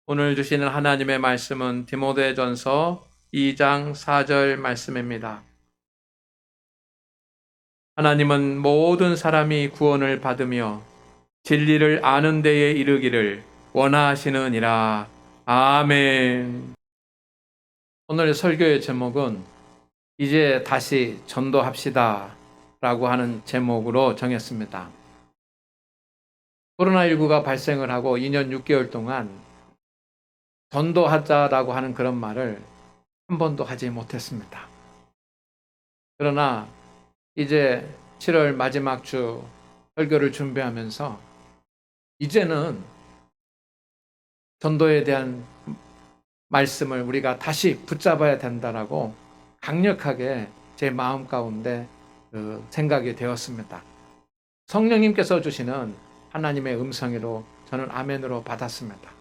오늘 주시는 하나님의 말씀은 디모데전서 2장 4절 말씀입니다. 하나님은 모든 사람이 구원을 받으며 진리를 아는 데에 이르기를 원하시느니라. 아멘. 오늘 설교의 제목은 이제 다시 전도합시다 라고 하는 제목으로 정했습니다. 코로나19가 발생을 하고 2년 6개월 동안 전도하자라고 하는 그런 말을 한 번도 하지 못했습니다. 그러나 이제 7월 마지막 주 설교를 준비하면서 이제는 전도에 대한 말씀을 우리가 다시 붙잡아야 된다라고 강력하게 제 마음 가운데 생각이 되었습니다. 성령님께서 주시는 하나님의 음성으로 저는 아멘으로 받았습니다.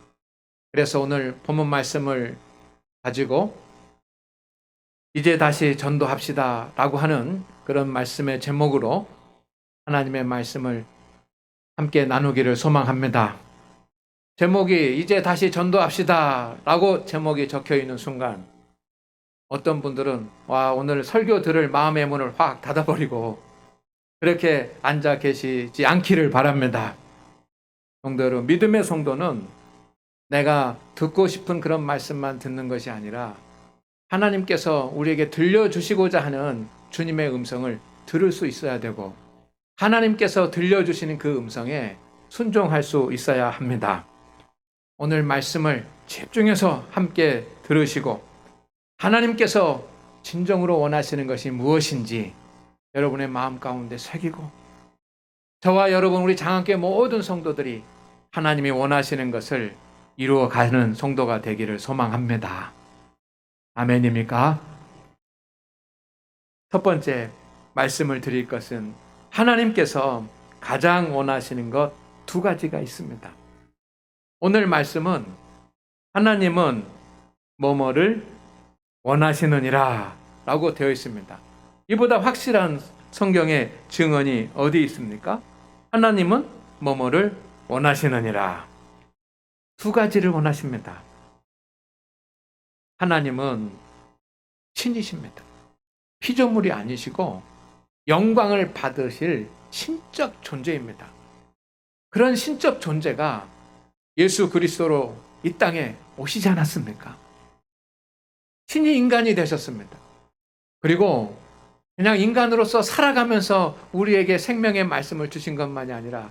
그래서 오늘 본문 말씀을 가지고 이제 다시 전도합시다 라고 하는 그런 말씀의 제목으로 하나님의 말씀을 함께 나누기를 소망합니다. 제목이 이제 다시 전도합시다 라고 제목이 적혀 있는 순간 어떤 분들은 오늘 설교 들을 마음의 문을 확 닫아버리고 그렇게 앉아 계시지 않기를 바랍니다. 성도 여러분, 믿음의 성도는 내가 듣고 싶은 그런 말씀만 듣는 것이 아니라 하나님께서 우리에게 들려주시고자 하는 주님의 음성을 들을 수 있어야 되고 하나님께서 들려주시는 그 음성에 순종할 수 있어야 합니다. 오늘 말씀을 집중해서 함께 들으시고 하나님께서 진정으로 원하시는 것이 무엇인지 여러분의 마음 가운데 새기고 저와 여러분 우리 장학계 모든 성도들이 하나님이 원하시는 것을 이루어가는 성도가 되기를 소망합니다. 아멘입니까? 첫 번째 말씀을 드릴 것은 하나님께서 가장 원하시는 것 두 가지가 있습니다. 오늘 말씀은 하나님은 뭐뭐를 원하시느니라 라고 되어 있습니다. 이보다 확실한 성경의 증언이 어디 있습니까? 하나님은 뭐뭐를 원하시느니라. 두 가지를 원하십니다. 하나님은 신이십니다. 피조물이 아니시고 영광을 받으실 신적 존재입니다. 그런 신적 존재가 예수 그리스도로 이 땅에 오시지 않았습니까? 신이 인간이 되셨습니다. 그리고 그냥 인간으로서 살아가면서 우리에게 생명의 말씀을 주신 것만이 아니라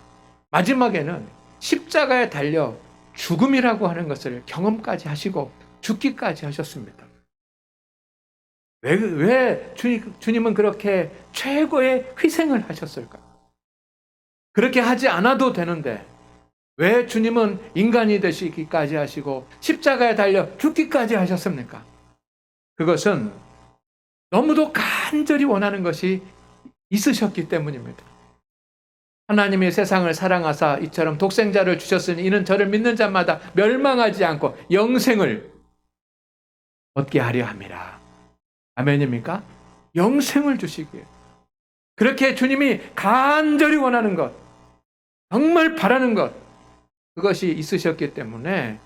마지막에는 십자가에 달려 죽음이라고 하는 것을 경험까지 하시고 죽기까지 하셨습니다. 왜 주님은 그렇게 최고의 희생을 하셨을까? 그렇게 하지 않아도 되는데 왜 주님은 인간이 되시기까지 하시고 십자가에 달려 죽기까지 하셨습니까? 그것은 너무도 간절히 원하는 것이 있으셨기 때문입니다. 하나님이 세상을 사랑하사 이처럼 독생자를 주셨으니 이는 저를 믿는 자마다 멸망하지 않고 영생을 얻게 하려 함이라. 아멘입니까? 영생을 주시기에 그렇게 주님이 간절히 원하는 것, 정말 바라는 것, 그것이 있으셨기 때문에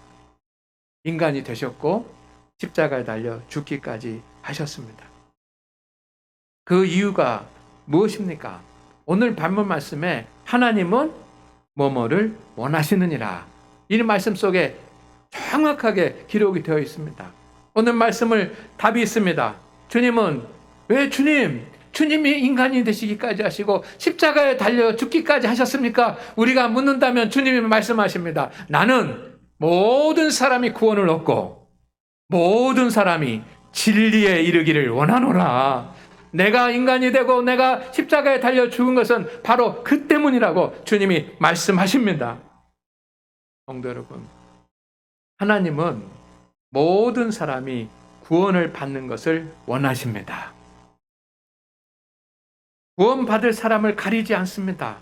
인간이 되셨고 십자가에 달려 죽기까지 하셨습니다. 그 이유가 무엇입니까? 오늘 본문 말씀에 하나님은 뭐뭐를 원하시느니라. 이 말씀 속에 정확하게 기록이 되어 있습니다. 오늘 말씀을 답이 있습니다. 주님은 왜 주님이 인간이 되시기까지 하시고 십자가에 달려 죽기까지 하셨습니까? 우리가 묻는다면 주님이 말씀하십니다. 나는 모든 사람이 구원을 얻고 모든 사람이 진리에 이르기를 원하노라. 내가 인간이 되고 내가 십자가에 달려 죽은 것은 바로 그 때문이라고 주님이 말씀하십니다. 성도 여러분, 하나님은 모든 사람이 구원을 받는 것을 원하십니다. 구원받을 사람을 가리지 않습니다.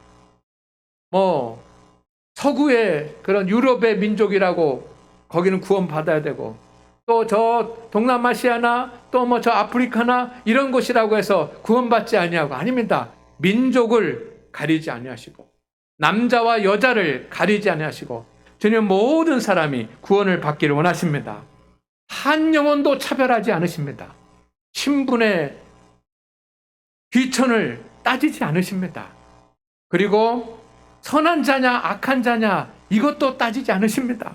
서구의 그런 유럽의 민족이라고 거기는 구원받아야 되고 또 저 동남아시아나 또 저 아프리카나 이런 곳이라고 해서 구원받지 아니하고 아닙니다. 민족을 가리지 아니하시고 남자와 여자를 가리지 아니하시고 주님은 모든 사람이 구원을 받기를 원하십니다. 한 영혼도 차별하지 않으십니다. 신분의 귀천을 따지지 않으십니다. 그리고 선한 자냐 악한 자냐 이것도 따지지 않으십니다.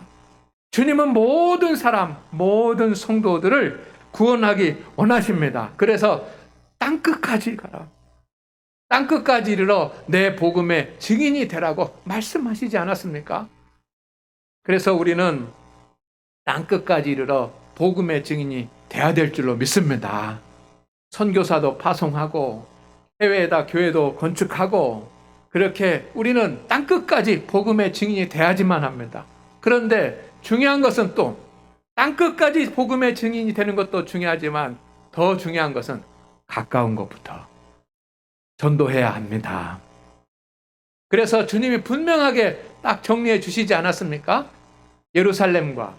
주님은 모든 사람, 모든 성도들을 구원하기 원하십니다. 그래서 땅끝까지 가라. 땅끝까지 이르러 내 복음의 증인이 되라고 말씀하시지 않았습니까? 그래서 우리는 땅끝까지 이르러 복음의 증인이 돼야 될 줄로 믿습니다. 선교사도 파송하고 해외에다 교회도 건축하고 그렇게 우리는 땅끝까지 복음의 증인이 돼야지만 합니다. 그런데 중요한 것은 또 땅끝까지 복음의 증인이 되는 것도 중요하지만 더 중요한 것은 가까운 것부터 전도해야 합니다. 그래서 주님이 분명하게 딱 정리해 주시지 않았습니까? 예루살렘과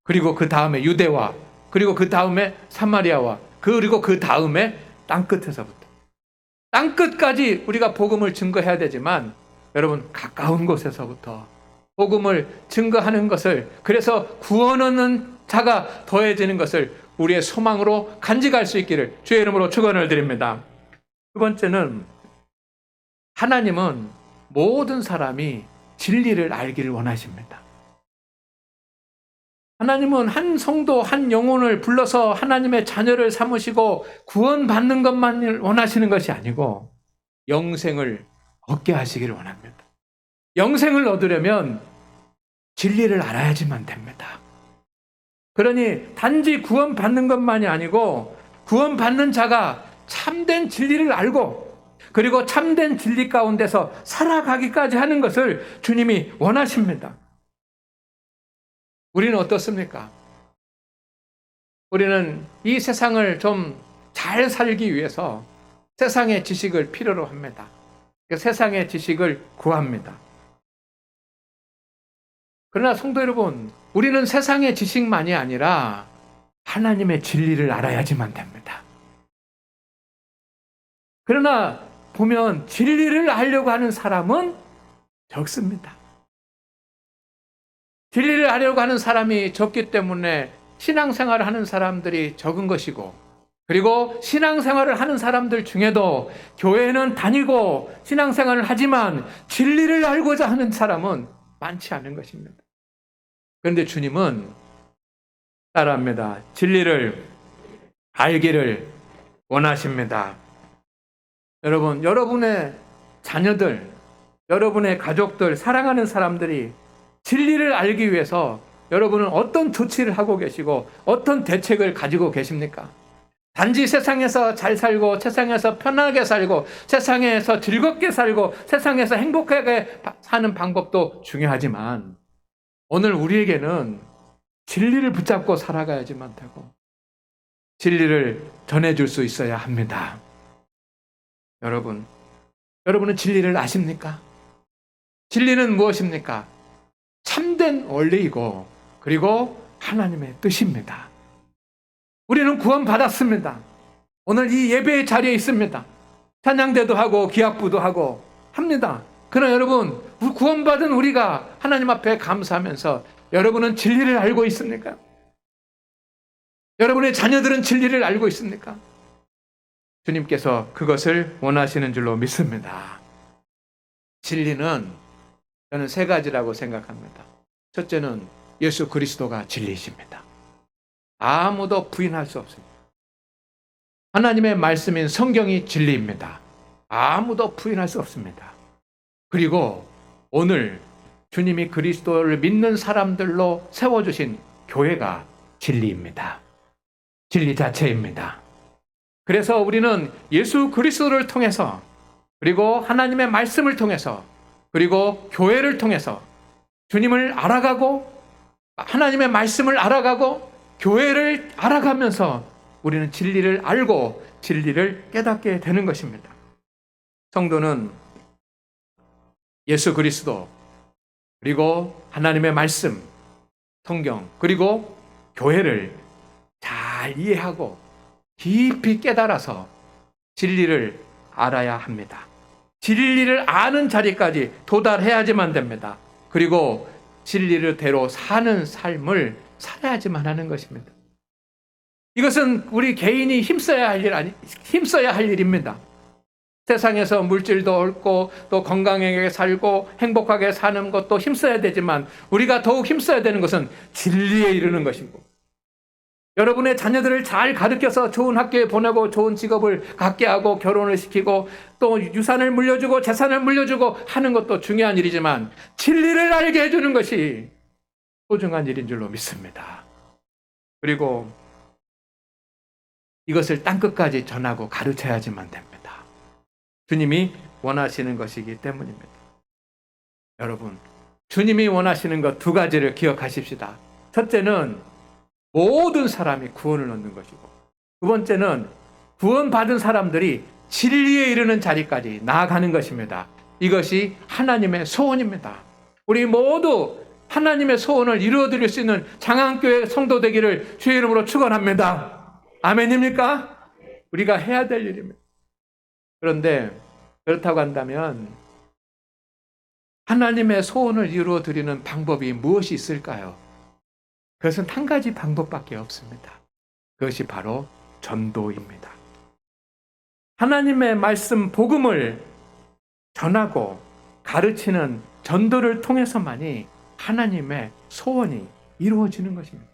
그리고 그 다음에 유대와 그리고 그 다음에 사마리아와 그리고 그 다음에 땅끝에서부터 땅끝까지 우리가 복음을 증거해야 되지만 여러분 가까운 곳에서부터 복음을 증거하는 것을 그래서 구원 얻는 자가 더해지는 것을 우리의 소망으로 간직할 수 있기를 주의 이름으로 축원을 드립니다. 두 번째는 하나님은 모든 사람이 진리를 알기를 원하십니다. 하나님은 한 성도, 한 영혼을 불러서 하나님의 자녀를 삼으시고 구원받는 것만을 원하시는 것이 아니고 영생을 얻게 하시기를 원합니다. 영생을 얻으려면 진리를 알아야지만 됩니다. 그러니 단지 구원받는 것만이 아니고 구원받는 자가 참된 진리를 알고 그리고 참된 진리 가운데서 살아가기까지 하는 것을 주님이 원하십니다. 우리는 어떻습니까? 우리는 이 세상을 좀 잘 살기 위해서 세상의 지식을 필요로 합니다. 세상의 지식을 구합니다. 그러나 성도 여러분, 우리는 세상의 지식만이 아니라 하나님의 진리를 알아야지만 됩니다. 그러나 보면 진리를 알려고 하는 사람은 적습니다. 진리를 알려고 하는 사람이 적기 때문에 신앙생활을 하는 사람들이 적은 것이고 그리고 신앙생활을 하는 사람들 중에도 교회는 다니고 신앙생활을 하지만 진리를 알고자 하는 사람은 많지 않은 것입니다. 그런데 주님은 따라합니다. 진리를 알기를 원하십니다. 여러분, 여러분의 자녀들, 여러분의 가족들, 사랑하는 사람들이 진리를 알기 위해서 여러분은 어떤 조치를 하고 계시고 어떤 대책을 가지고 계십니까? 단지 세상에서 잘 살고 세상에서 편하게 살고 세상에서 즐겁게 살고 세상에서 행복하게 사는 방법도 중요하지만 오늘 우리에게는 진리를 붙잡고 살아가야지만 되고 진리를 전해줄 수 있어야 합니다. 여러분은 진리를 아십니까? 진리는 무엇입니까? 참된 원리이고 그리고 하나님의 뜻입니다. 우리는 구원받았습니다. 오늘 이 예배의 자리에 있습니다. 찬양대도 하고 기악부도 하고 합니다. 그러나 여러분, 구원받은 우리가 하나님 앞에 감사하면서 여러분은 진리를 알고 있습니까? 여러분의 자녀들은 진리를 알고 있습니까? 주님께서 그것을 원하시는 줄로 믿습니다. 진리는 저는 세 가지라고 생각합니다. 첫째는 예수 그리스도가 진리이십니다. 아무도 부인할 수 없습니다. 하나님의 말씀인 성경이 진리입니다. 아무도 부인할 수 없습니다. 그리고 오늘 주님이 그리스도를 믿는 사람들로 세워주신 교회가 진리입니다. 진리 자체입니다. 그래서 우리는 예수 그리스도를 통해서 그리고 하나님의 말씀을 통해서 그리고 교회를 통해서 주님을 알아가고 하나님의 말씀을 알아가고 교회를 알아가면서 우리는 진리를 알고 진리를 깨닫게 되는 것입니다. 성도는 예수 그리스도 그리고 하나님의 말씀, 성경 그리고 교회를 잘 이해하고 깊이 깨달아서 진리를 알아야 합니다. 진리를 아는 자리까지 도달해야지만 됩니다. 그리고 진리대로 사는 삶을 살아야지만 하는 것입니다. 이것은 우리 개인이 힘써야 할 일입니다. 세상에서 물질도 얻고 또 건강하게 살고 행복하게 사는 것도 힘써야 되지만 우리가 더욱 힘써야 되는 것은 진리에 이르는 것이고, 여러분의 자녀들을 잘 가르쳐서 좋은 학교에 보내고 좋은 직업을 갖게 하고 결혼을 시키고 또 유산을 물려주고 재산을 물려주고 하는 것도 중요한 일이지만 진리를 알게 해주는 것이 소중한 일인 줄로 믿습니다. 그리고 이것을 땅끝까지 전하고 가르쳐야지만 됩니다. 주님이 원하시는 것이기 때문입니다. 여러분, 주님이 원하시는 것 두 가지를 기억하십시다. 첫째는 모든 사람이 구원을 얻는 것이고, 두 번째는 구원받은 사람들이 진리에 이르는 자리까지 나아가는 것입니다. 이것이 하나님의 소원입니다. 우리 모두 하나님의 소원을 이루어드릴 수 있는 장안교회 성도 되기를 주의 이름으로 축원합니다. 아멘입니까? 우리가 해야 될 일입니다. 그런데 그렇다고 한다면 하나님의 소원을 이루어드리는 방법이 무엇이 있을까요? 그것은 한 가지 방법밖에 없습니다. 그것이 바로 전도입니다. 하나님의 말씀 복음을 전하고 가르치는 전도를 통해서만이 하나님의 소원이 이루어지는 것입니다.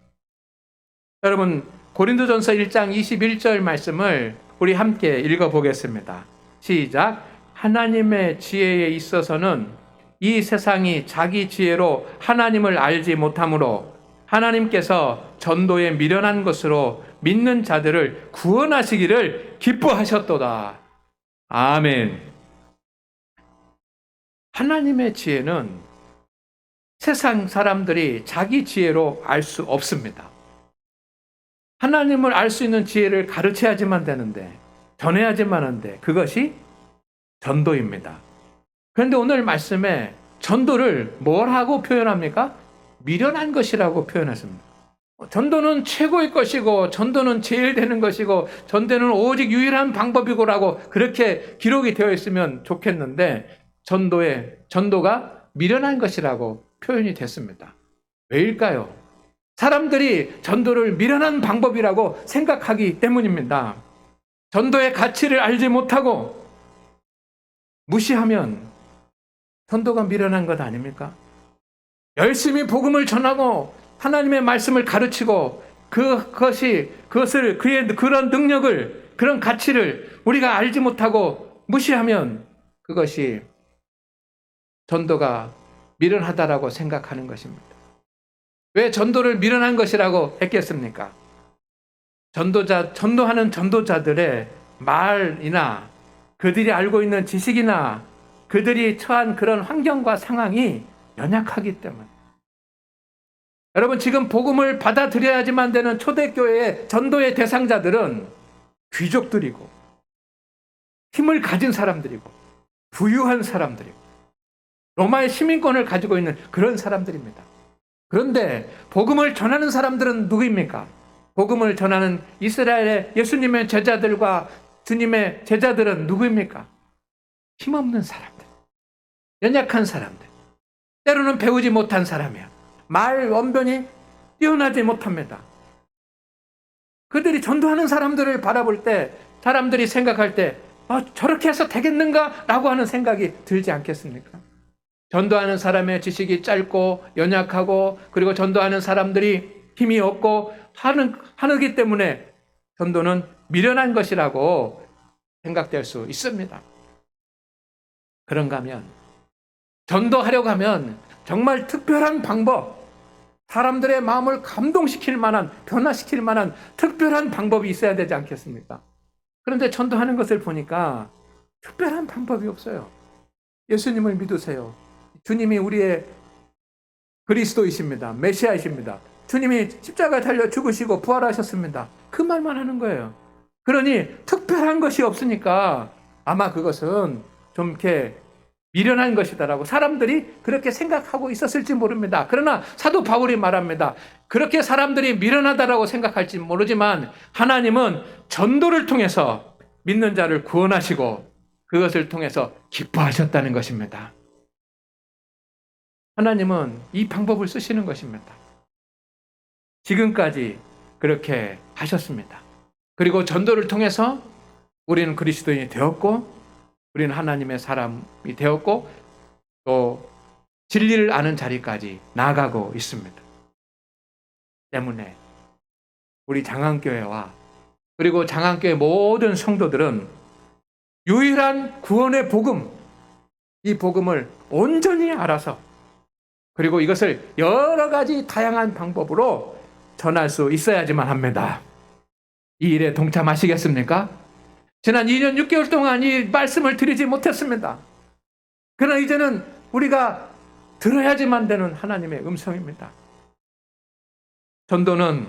여러분, 고린도전서 1장 21절 말씀을 우리 함께 읽어보겠습니다. 시작. 하나님의 지혜에 있어서는 이 세상이 자기 지혜로 하나님을 알지 못하므로 하나님께서 전도에 미련한 것으로 믿는 자들을 구원하시기를 기뻐하셨도다. 아멘. 하나님의 지혜는 세상 사람들이 자기 지혜로 알 수 없습니다. 하나님을 알 수 있는 지혜를 가르쳐야지만 되는데, 전해야지만 하는데, 그것이 전도입니다. 그런데 오늘 말씀에 전도를 뭐라고 표현합니까? 미련한 것이라고 표현했습니다. 전도는 최고의 것이고, 전도는 제일 되는 것이고, 전도는 오직 유일한 방법이고라고 그렇게 기록이 되어 있으면 좋겠는데, 전도가 미련한 것이라고 표현이 됐습니다. 왜일까요? 사람들이 전도를 미련한 방법이라고 생각하기 때문입니다. 전도의 가치를 알지 못하고 무시하면 전도가 미련한 것 아닙니까? 열심히 복음을 전하고 하나님의 말씀을 가르치고 그것을 그런 능력을, 그런 가치를 우리가 알지 못하고 무시하면 그것이 전도가 미련하다라고 생각하는 것입니다. 왜 전도를 미련한 것이라고 했겠습니까? 전도하는 전도자들의 말이나 그들이 알고 있는 지식이나 그들이 처한 그런 환경과 상황이 연약하기 때문에. 여러분, 지금 복음을 받아들여야지만 되는 초대교회의 전도의 대상자들은 귀족들이고 힘을 가진 사람들이고 부유한 사람들이고 로마의 시민권을 가지고 있는 그런 사람들입니다. 그런데 복음을 전하는 사람들은 누구입니까? 복음을 전하는 이스라엘의 예수님의 제자들과 주님의 제자들은 누구입니까? 힘없는 사람들, 연약한 사람들, 때로는 배우지 못한 사람이야. 말 원변이 뛰어나지 못합니다. 그들이 전도하는 사람들을 바라볼 때, 사람들이 생각할 때 저렇게 해서 되겠는가? 라고 하는 생각이 들지 않겠습니까? 전도하는 사람의 지식이 짧고 연약하고, 그리고 전도하는 사람들이 힘이 없고 하기 때문에 전도는 미련한 것이라고 생각될 수 있습니다. 그런가 하면 전도하려고 하면 정말 특별한 방법, 사람들의 마음을 감동시킬 만한, 변화시킬 만한 특별한 방법이 있어야 되지 않겠습니까? 그런데 전도하는 것을 보니까 특별한 방법이 없어요. 예수님을 믿으세요. 주님이 우리의 그리스도이십니다. 메시아이십니다. 주님이 십자가에 달려 죽으시고 부활하셨습니다. 그 말만 하는 거예요. 그러니 특별한 것이 없으니까 아마 그것은 좀 이렇게 미련한 것이다라고 사람들이 그렇게 생각하고 있었을지 모릅니다. 그러나 사도 바울이 말합니다. 그렇게 사람들이 미련하다라고 생각할지 모르지만 하나님은 전도를 통해서 믿는 자를 구원하시고 그것을 통해서 기뻐하셨다는 것입니다. 하나님은 이 방법을 쓰시는 것입니다. 지금까지 그렇게 하셨습니다. 그리고 전도를 통해서 우리는 그리스도인이 되었고, 우리는 하나님의 사람이 되었고, 또 진리를 아는 자리까지 나아가고 있습니다. 때문에 우리 장안교회와 그리고 장안교회 모든 성도들은 유일한 구원의 복음, 이 복음을 온전히 알아서, 그리고 이것을 여러 가지 다양한 방법으로 전할 수 있어야지만 합니다. 이 일에 동참하시겠습니까? 지난 2년 6개월 동안 이 말씀을 드리지 못했습니다. 그러나 이제는 우리가 들어야지만 되는 하나님의 음성입니다. 전도는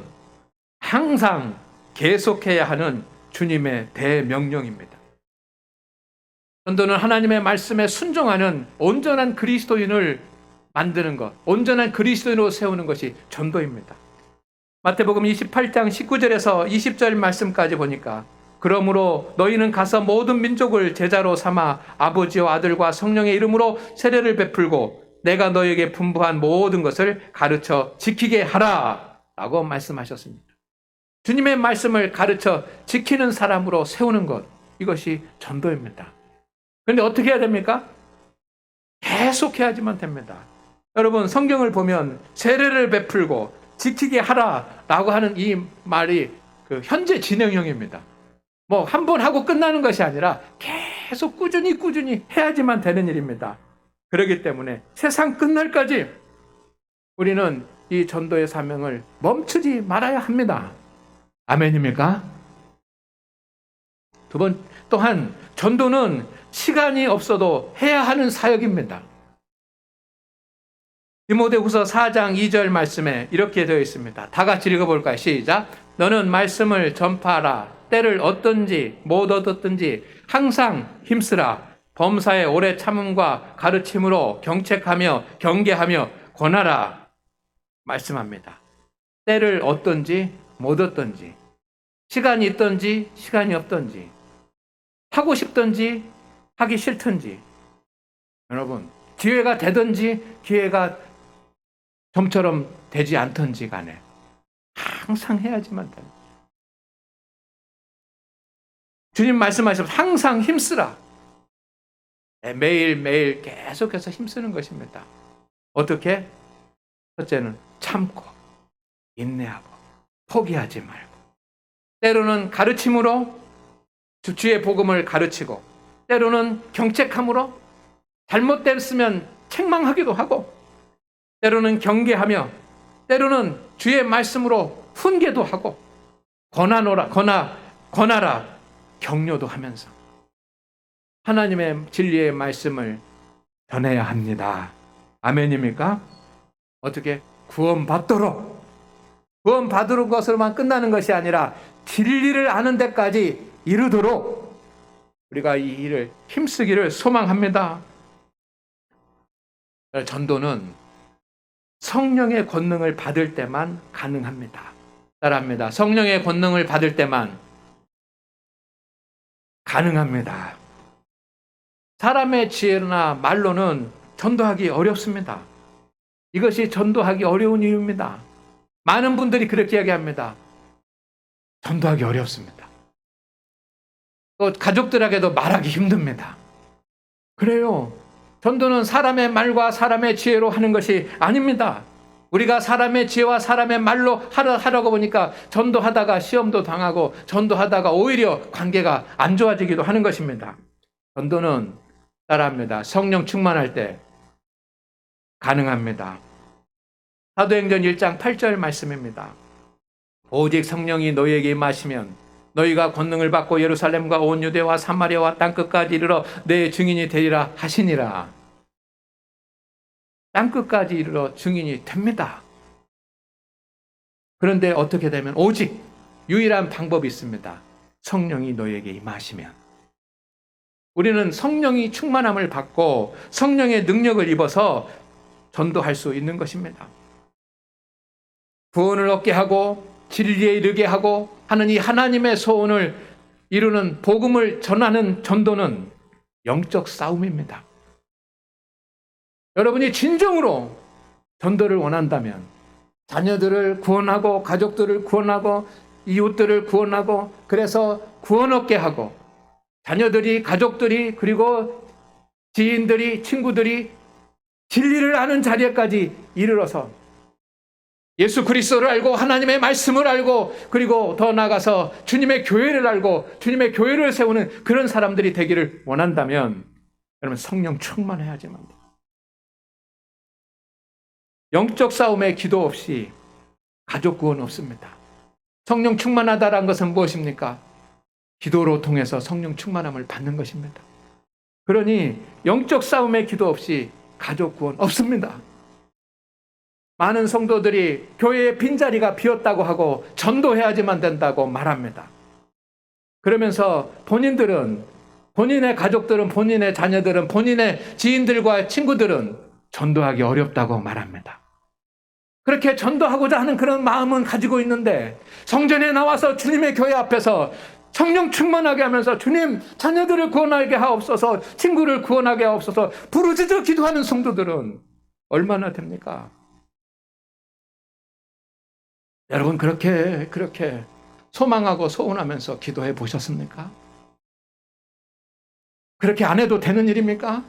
항상 계속해야 하는 주님의 대명령입니다. 전도는 하나님의 말씀에 순종하는 온전한 그리스도인을 만드는 것, 온전한 그리스도인으로 세우는 것이 전도입니다. 마태복음 28장 19절에서 20절 말씀까지 보니까, 그러므로 너희는 가서 모든 민족을 제자로 삼아 아버지와 아들과 성령의 이름으로 세례를 베풀고 내가 너희에게 분부한 모든 것을 가르쳐 지키게 하라 라고 말씀하셨습니다. 주님의 말씀을 가르쳐 지키는 사람으로 세우는 것, 이것이 전도입니다. 그런데 어떻게 해야 됩니까? 계속해야지만 됩니다. 여러분, 성경을 보면 세례를 베풀고 지키게 하라라고 하는 이 말이 현재 진행형입니다. 뭐 한 번 하고 끝나는 것이 아니라 계속 꾸준히 해야지만 되는 일입니다. 그렇기 때문에 세상 끝날까지 우리는 이 전도의 사명을 멈추지 말아야 합니다. 아멘입니까? 또한 전도는 시간이 없어도 해야 하는 사역입니다. 디모데후서 4장 2절 말씀에 이렇게 되어 있습니다. 다 같이 읽어볼까요? 시작. 너는 말씀을 전파하라. 때를 얻든지 못 얻었든지 항상 힘쓰라. 범사에 오래 참음과 가르침으로 경책하며 경계하며 권하라. 말씀합니다. 때를 얻든지 못 얻든지, 시간이 있든지 시간이 없든지, 하고 싶든지 하기 싫든지, 여러분, 기회가 되든지 기회가 좀처럼 되지 않든지 간에 항상 해야지만 됩니다. 주님 말씀하시면 항상 힘쓰라. 매일매일 계속해서 힘쓰는 것입니다. 어떻게? 첫째는 참고, 인내하고, 포기하지 말고, 때로는 가르침으로 주의 복음을 가르치고, 때로는 경책함으로 잘못됐으면 책망하기도 하고, 때로는 경계하며, 때로는 주의 말씀으로 훈계도 하고, 권하라, 격려도 하면서 하나님의 진리의 말씀을 전해야 합니다. 아멘입니까? 어떻게? 구원받도록 것으로만 끝나는 것이 아니라 진리를 아는 데까지 이르도록 우리가 이 일을 힘쓰기를 소망합니다. 전도는 성령의 권능을 받을 때만 가능합니다. 따라합니다. 성령의 권능을 받을 때만 가능합니다. 사람의 지혜나 말로는 전도하기 어렵습니다. 이것이 전도하기 어려운 이유입니다. 많은 분들이 그렇게 이야기합니다. 전도하기 어렵습니다. 또 가족들에게도 말하기 힘듭니다. 그래요. 전도는 사람의 말과 사람의 지혜로 하는 것이 아닙니다. 우리가 사람의 지혜와 사람의 말로 하려고 보니까 전도하다가 시험도 당하고 전도하다가 오히려 관계가 안 좋아지기도 하는 것입니다. 전도는 따라합니다. 성령 충만할 때 가능합니다. 사도행전 1장 8절 말씀입니다. 오직 성령이 너희에게 임하시면 너희가 권능을 받고 예루살렘과 온 유대와 사마리아와 땅끝까지 이르러 내 증인이 되리라 하시니라. 땅끝까지 이르러 증인이 됩니다. 그런데 어떻게 되면? 오직 유일한 방법이 있습니다. 성령이 너희에게 임하시면. 우리는 성령이 충만함을 받고 성령의 능력을 입어서 전도할 수 있는 것입니다. 구원을 얻게 하고 진리에 이르게 하고 하는 이 하나님의 소원을 이루는 복음을 전하는 전도는 영적 싸움입니다. 여러분이 진정으로 전도를 원한다면 자녀들을 구원하고 가족들을 구원하고 이웃들을 구원하고 그래서 구원 얻게 하고 자녀들이 가족들이 그리고 지인들이 친구들이 진리를 아는 자리에까지 이르러서 예수 그리스도를 알고 하나님의 말씀을 알고 그리고 더 나아가서 주님의 교회를 알고 주님의 교회를 세우는 그런 사람들이 되기를 원한다면 여러분 성령 충만해야지만 돼요. 영적 싸움에 기도 없이 가족 구원 없습니다. 성령 충만하다는 것은 무엇입니까? 기도로 통해서 성령 충만함을 받는 것입니다. 그러니 영적 싸움에 기도 없이 가족 구원 없습니다. 많은 성도들이 교회에 빈자리가 비었다고 하고 전도해야지만 된다고 말합니다. 그러면서 본인들은 본인의 가족들은 본인의 자녀들은 본인의 지인들과 친구들은 전도하기 어렵다고 말합니다. 그렇게 전도하고자 하는 그런 마음은 가지고 있는데 성전에 나와서 주님의 교회 앞에서 성령 충만하게 하면서 주님 자녀들을 구원하게 하옵소서 친구를 구원하게 하옵소서 부르짖어 기도하는 성도들은 얼마나 됩니까? 여러분 그렇게 소망하고 소원하면서 기도해 보셨습니까? 그렇게 안 해도 되는 일입니까?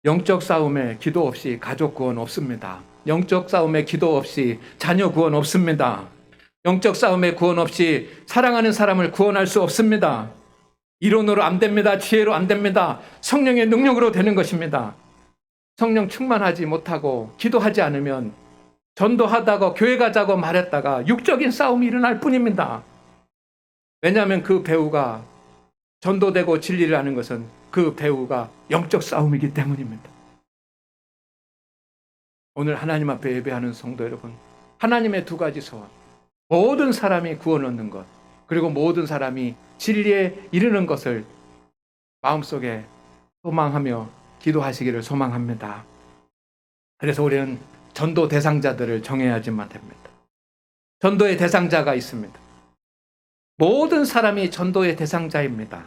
영적 싸움에 기도 없이 가족 구원 없습니다. 영적 싸움에 기도 없이 자녀 구원 없습니다. 영적 싸움에 구원 없이 사랑하는 사람을 구원할 수 없습니다. 이론으로 안 됩니다. 지혜로 안 됩니다. 성령의 능력으로 되는 것입니다. 성령 충만하지 못하고 기도하지 않으면 전도하다가 교회 가자고 말했다가 육적인 싸움이 일어날 뿐입니다. 왜냐하면 그 배우가 전도되고 진리를 하는 것은 그 배우가 영적 싸움이기 때문입니다. 오늘 하나님 앞에 예배하는 성도 여러분, 하나님의 두 가지 소원, 모든 사람이 구원 얻는 것, 그리고 모든 사람이 진리에 이르는 것을 마음속에 소망하며 기도하시기를 소망합니다. 그래서 우리는 전도 대상자들을 정해야지만 됩니다. 전도의 대상자가 있습니다. 모든 사람이 전도의 대상자입니다.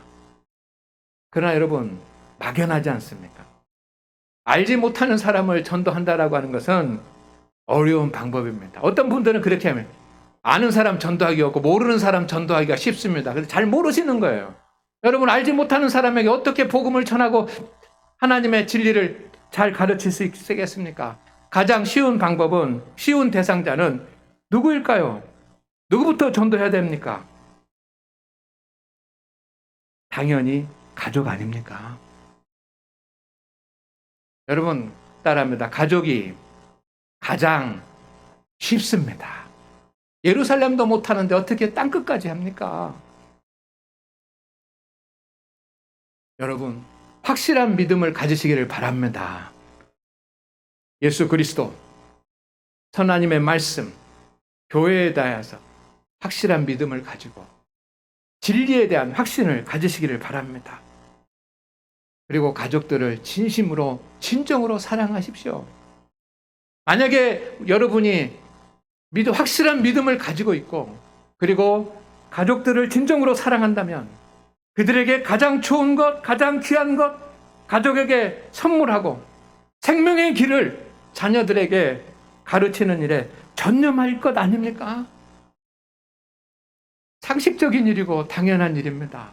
그러나 여러분 막연하지 않습니까? 알지 못하는 사람을 전도한다라고 하는 것은 어려운 방법입니다. 어떤 분들은 그렇게 하면 아는 사람 전도하기 없고 모르는 사람 전도하기가 쉽습니다. 근데 잘 모르시는 거예요. 여러분 알지 못하는 사람에게 어떻게 복음을 전하고 하나님의 진리를 잘 가르칠 수 있겠습니까? 가장 쉬운 방법은 쉬운 대상자는 누구일까요? 누구부터 전도해야 됩니까? 당연히 가족 아닙니까? 여러분 따라합니다. 가족이 가장 쉽습니다. 예루살렘도 못하는데 어떻게 땅끝까지 합니까? 여러분 확실한 믿음을 가지시기를 바랍니다. 예수 그리스도, 하나님의 말씀, 교회에 대해서 확실한 믿음을 가지고 진리에 대한 확신을 가지시기를 바랍니다. 그리고 가족들을 진심으로 진정으로 사랑하십시오. 만약에 여러분이 확실한 믿음을 가지고 있고 그리고 가족들을 진정으로 사랑한다면 그들에게 가장 좋은 것, 가장 귀한 것 가족에게 선물하고 생명의 길을 자녀들에게 가르치는 일에 전념할 것 아닙니까? 상식적인 일이고 당연한 일입니다.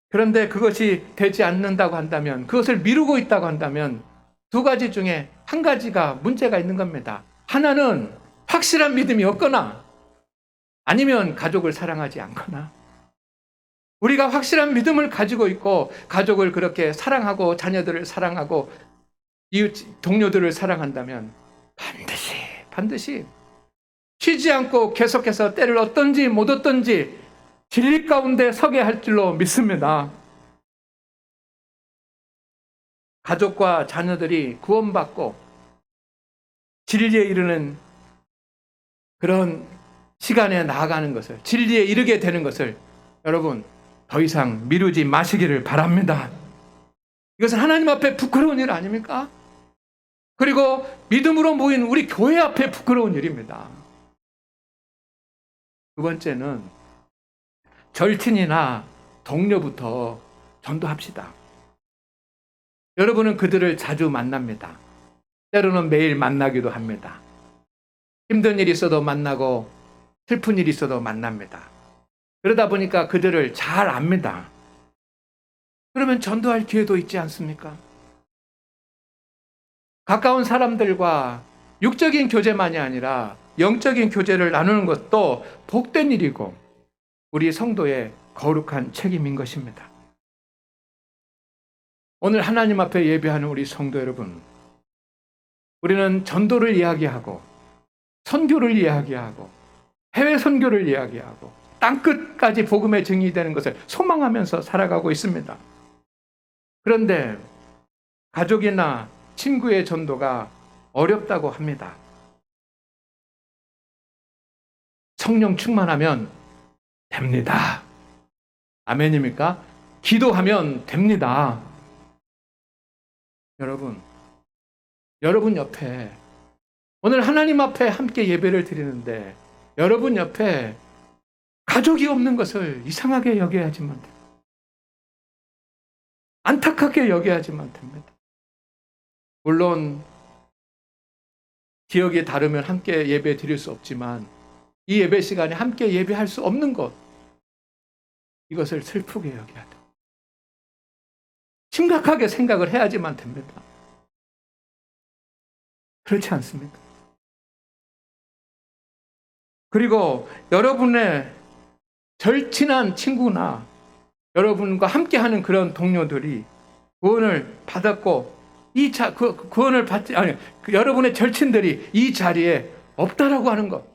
그런데 그것이 되지 않는다고 한다면, 그것을 미루고 있다고 한다면 두 가지 중에 한 가지가 문제가 있는 겁니다. 하나는 확실한 믿음이 없거나 아니면 가족을 사랑하지 않거나. 우리가 확실한 믿음을 가지고 있고 가족을 그렇게 사랑하고 자녀들을 사랑하고 이웃 동료들을 사랑한다면 반드시 쉬지 않고 계속해서 때를 얻든지 못 얻든지 진리 가운데 서게 할 줄로 믿습니다. 가족과 자녀들이 구원받고 진리에 이르는 그런 시간에 나아가는 것을, 진리에 이르게 되는 것을 여러분 더 이상 미루지 마시기를 바랍니다. 이것은 하나님 앞에 부끄러운 일 아닙니까? 그리고 믿음으로 모인 우리 교회 앞에 부끄러운 일입니다. 두 번째는 절친이나 동료부터 전도합시다. 여러분은 그들을 자주 만납니다. 때로는 매일 만나기도 합니다. 힘든 일이 있어도 만나고 슬픈 일이 있어도 만납니다. 그러다 보니까 그들을 잘 압니다. 그러면 전도할 기회도 있지 않습니까? 가까운 사람들과 육적인 교제만이 아니라 영적인 교제를 나누는 것도 복된 일이고 우리 성도의 거룩한 책임인 것입니다. 오늘 하나님 앞에 예배하는 우리 성도 여러분, 우리는 전도를 이야기하고 선교를 이야기하고 해외 선교를 이야기하고 땅끝까지 복음의 증인이 되는 것을 소망하면서 살아가고 있습니다. 그런데 가족이나 친구의 전도가 어렵다고 합니다. 성령 충만하면 됩니다. 아멘입니까? 기도하면 됩니다. 여러분 옆에 오늘 하나님 앞에 함께 예배를 드리는데 여러분 옆에 가족이 없는 것을 이상하게 여겨야지만 됩니다. 안타깝게 여겨야지만 됩니다. 물론 기억이 다르면 함께 예배 드릴 수 없지만 이 예배 시간에 함께 예배할 수 없는 것, 이것을 슬프게 여겨야 돼요. 심각하게 생각을 해야지만 됩니다. 그렇지 않습니까? 그리고 여러분의 절친한 친구나 여러분과 함께하는 그런 동료들이 구원을 받았고 구원을 받지 여러분의 절친들이 이 자리에 없다라고 하는 것.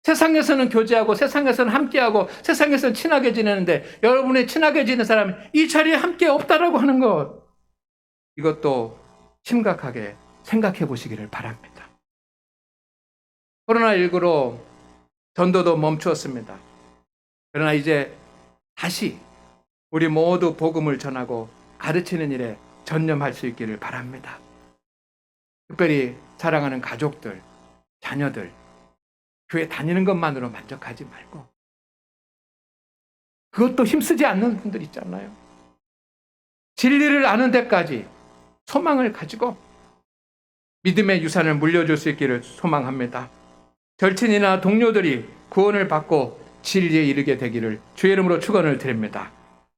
세상에서는 교제하고 세상에서는 함께하고 세상에서는 친하게 지내는데 여러분의 친하게 지내는 사람이 이 자리에 함께 없다라고 하는 것. 이것도 심각하게 생각해 보시기를 바랍니다. 코로나19로 전도도 멈추었습니다. 그러나 이제 다시 우리 모두 복음을 전하고 가르치는 일에 전념할 수 있기를 바랍니다. 특별히 사랑하는 가족들, 자녀들, 교회 다니는 것만으로 만족하지 말고 그것도 힘쓰지 않는 분들 있잖아요. 진리를 아는 데까지 소망을 가지고 믿음의 유산을 물려줄 수 있기를 소망합니다. 절친이나 동료들이 구원을 받고 진리에 이르게 되기를 주의 이름으로 축원을 드립니다.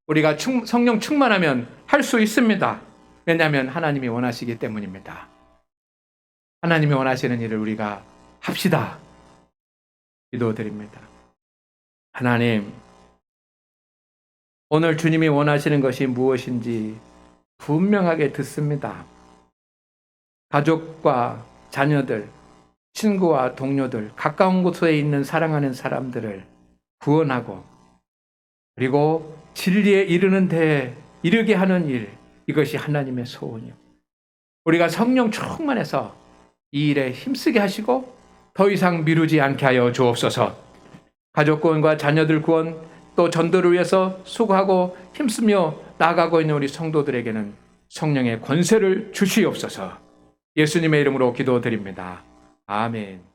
우리가 성령 충만하면 할 수 있습니다. 왜냐하면 하나님이 원하시기 때문입니다. 하나님이 원하시는 일을 우리가 합시다. 기도드립니다. 하나님, 오늘 주님이 원하시는 것이 무엇인지 분명하게 듣습니다. 가족과 자녀들, 친구와 동료들, 가까운 곳에 있는 사랑하는 사람들을 구원하고 그리고 진리에 이르는 데에 이르게 하는 일, 이것이 하나님의 소원이요. 우리가 성령 충만해서 이 일에 힘쓰게 하시고 더 이상 미루지 않게 하여 주옵소서. 가족 구원과 자녀들 구원 또 전도를 위해서 수고하고 힘쓰며 나아가고 있는 우리 성도들에게는 성령의 권세를 주시옵소서. 예수님의 이름으로 기도드립니다. 아멘.